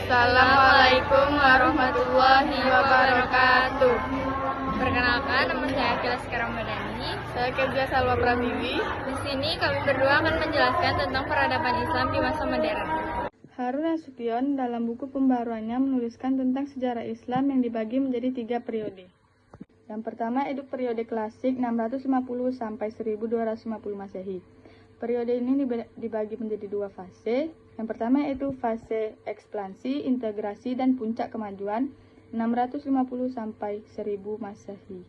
Assalamualaikum warahmatullahi wabarakatuh. Perkenalkan, nama saya Akila Ramadhani. Saya Kezia Salwa Pratiwi. Di sini kami berdua akan menjelaskan tentang peradaban Islam di masa modern. Harun Nasution dalam buku pembaruannya menuliskan tentang sejarah Islam yang dibagi menjadi 3 periode. Yang pertama yaitu periode klasik 650 sampai 1250 Masehi. Periode ini dibagi menjadi 2 fase. Yang pertama yaitu fase ekspansi, integrasi, dan puncak kemajuan 650 sampai 1000 Masehi.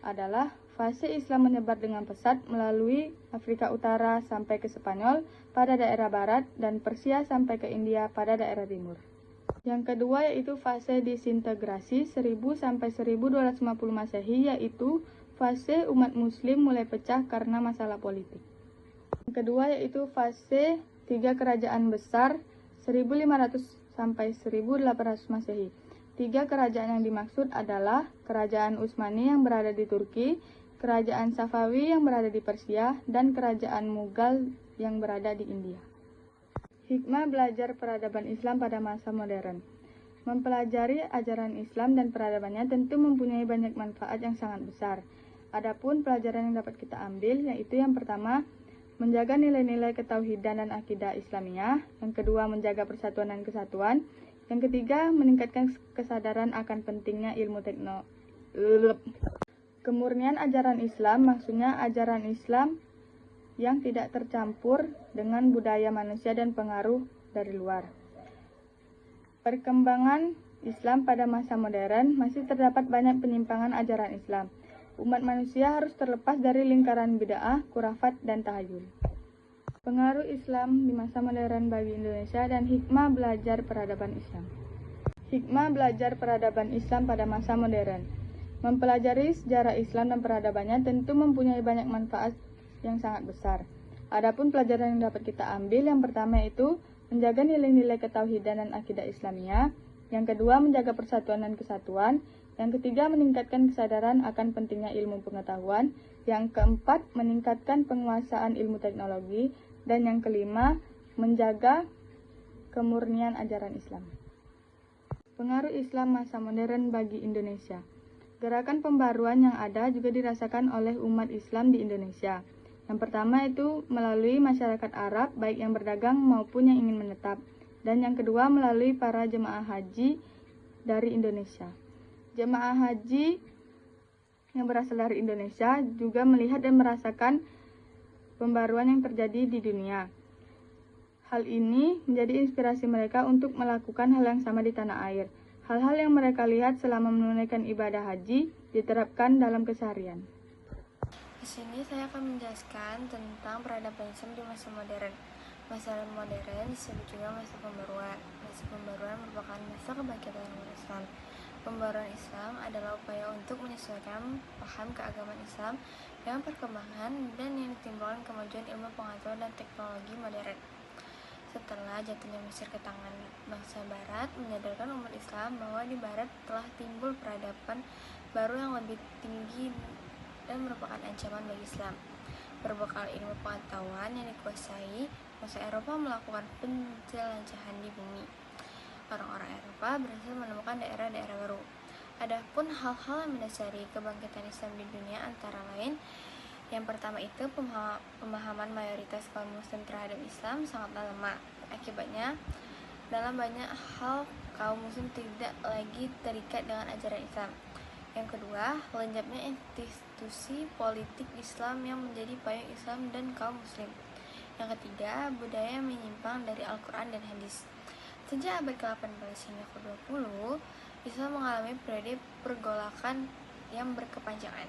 Adalah fase Islam menyebar dengan pesat melalui Afrika Utara sampai ke Spanyol pada daerah barat dan Persia sampai ke India pada daerah timur. Yang kedua yaitu fase disintegrasi 1000 sampai 1250 Masehi, yaitu fase umat muslim mulai pecah karena masalah politik. Yang kedua yaitu fase 3 kerajaan besar 1500 sampai 1800 Masehi. 3 kerajaan yang dimaksud adalah Kerajaan Utsmani yang berada di Turki, Kerajaan Safawi yang berada di Persia, dan Kerajaan Mughal yang berada di India. Hikmah belajar peradaban Islam pada masa modern. Mempelajari ajaran Islam dan peradabannya tentu mempunyai banyak manfaat yang sangat besar. Adapun pelajaran yang dapat kita ambil yaitu yang pertama, menjaga nilai-nilai ketauhidan dan akidah Islamiyah. Yang kedua, menjaga persatuan dan kesatuan. Yang ketiga, meningkatkan kesadaran akan pentingnya ilmu Kemurnian ajaran Islam, maksudnya ajaran Islam yang tidak tercampur dengan budaya manusia dan pengaruh dari luar. Perkembangan Islam pada masa modern masih terdapat banyak penyimpangan ajaran Islam. Umat manusia harus terlepas dari lingkaran bid'ah, khurafat, dan tahayul. Pengaruh Islam di masa modern bagi Indonesia dan hikmah belajar peradaban Islam. Hikmah belajar peradaban Islam pada masa modern. Mempelajari sejarah Islam dan peradabannya tentu mempunyai banyak manfaat yang sangat besar. Adapun pelajaran yang dapat kita ambil, yang pertama itu menjaga nilai-nilai ketauhidan dan akidah Islamiyah. Yang kedua, menjaga persatuan dan kesatuan. Yang ketiga, meningkatkan kesadaran akan pentingnya ilmu pengetahuan. Yang keempat, meningkatkan penguasaan ilmu teknologi. Dan yang kelima, menjaga kemurnian ajaran Islam. Pengaruh Islam masa modern bagi Indonesia. Gerakan pembaruan yang ada juga dirasakan oleh umat Islam di Indonesia. Yang pertama itu melalui masyarakat Arab, baik yang berdagang maupun yang ingin menetap. Dan yang kedua melalui para jemaah haji dari Indonesia. Jemaah haji yang berasal dari Indonesia juga melihat dan merasakan pembaruan yang terjadi di dunia. Hal ini menjadi inspirasi mereka untuk melakukan hal yang sama di tanah air. Hal-hal yang mereka lihat selama menunaikan ibadah haji diterapkan dalam keseharian. Di sini saya akan menjelaskan tentang peradaban Islam di masa modern. Masa modern disebut juga masa pembaruan. Masa pembaruan merupakan masa kebangkitan umat Islam. Pembaruan Islam adalah upaya untuk menyesuaikan paham keagamaan Islam dengan perkembangan dan yang ditimbulkan kemajuan ilmu pengetahuan dan teknologi modern. Setelah jatuhnya Mesir ke tangan bangsa Barat, menyadarkan umat Islam bahwa di Barat telah timbul peradaban baru yang lebih tinggi dan merupakan ancaman bagi Islam. Berbekal ilmu pengetahuan yang dikuasai, bangsa Eropa melakukan penjelajahan di bumi. Orang-orang Eropa berhasil menemukan daerah-daerah baru. Adapun hal-hal yang mendasari kebangkitan Islam di dunia antara lain, yang pertama itu pemahaman mayoritas kaum muslim terhadap Islam sangatlah lemah. Akibatnya, dalam banyak hal kaum muslim tidak lagi terikat dengan ajaran Islam. Yang kedua, lenyapnya institusi politik Islam yang menjadi payung Islam dan kaum muslim. Yang ketiga, budaya yang menyimpang dari Al-Quran dan Hadis. Sejak abad ke-18 hingga ke-20, Islam mengalami periode pergolakan yang berkepanjangan.